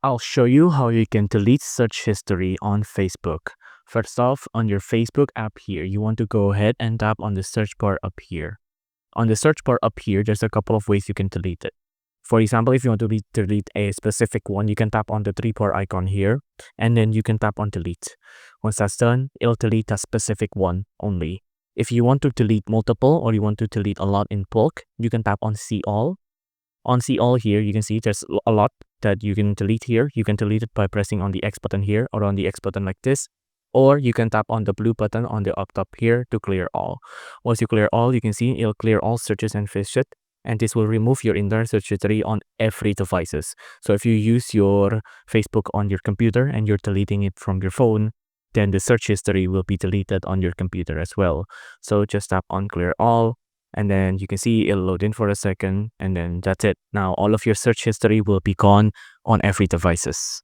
I'll show you how you can delete search history on Facebook. First off, on your Facebook app here, you want to go ahead and tap on the search bar up here. On the search bar up here, there's a couple of ways you can delete it. For example, if you want to delete a specific one, you can tap on the three-bar icon here, and then you can tap on delete. Once that's done, it'll delete that specific one only. If you want to delete multiple or you want to delete a lot in bulk, you can tap on see all. On see all here, you can see there's a lot that you can delete here. You can delete it by pressing on the X button here or on the X button like this. Or you can tap on the blue button on the up top here to clear all. Once you clear all, you can see it'll clear all searches and fish it. And this will remove your entire search history on every devices. So if you use your Facebook on your computer and you're deleting it from your phone, then the search history will be deleted on your computer as well. So just tap on clear all, and then you can see it'll load in for a second, and then that's it. Now all of your search history will be gone on every devices.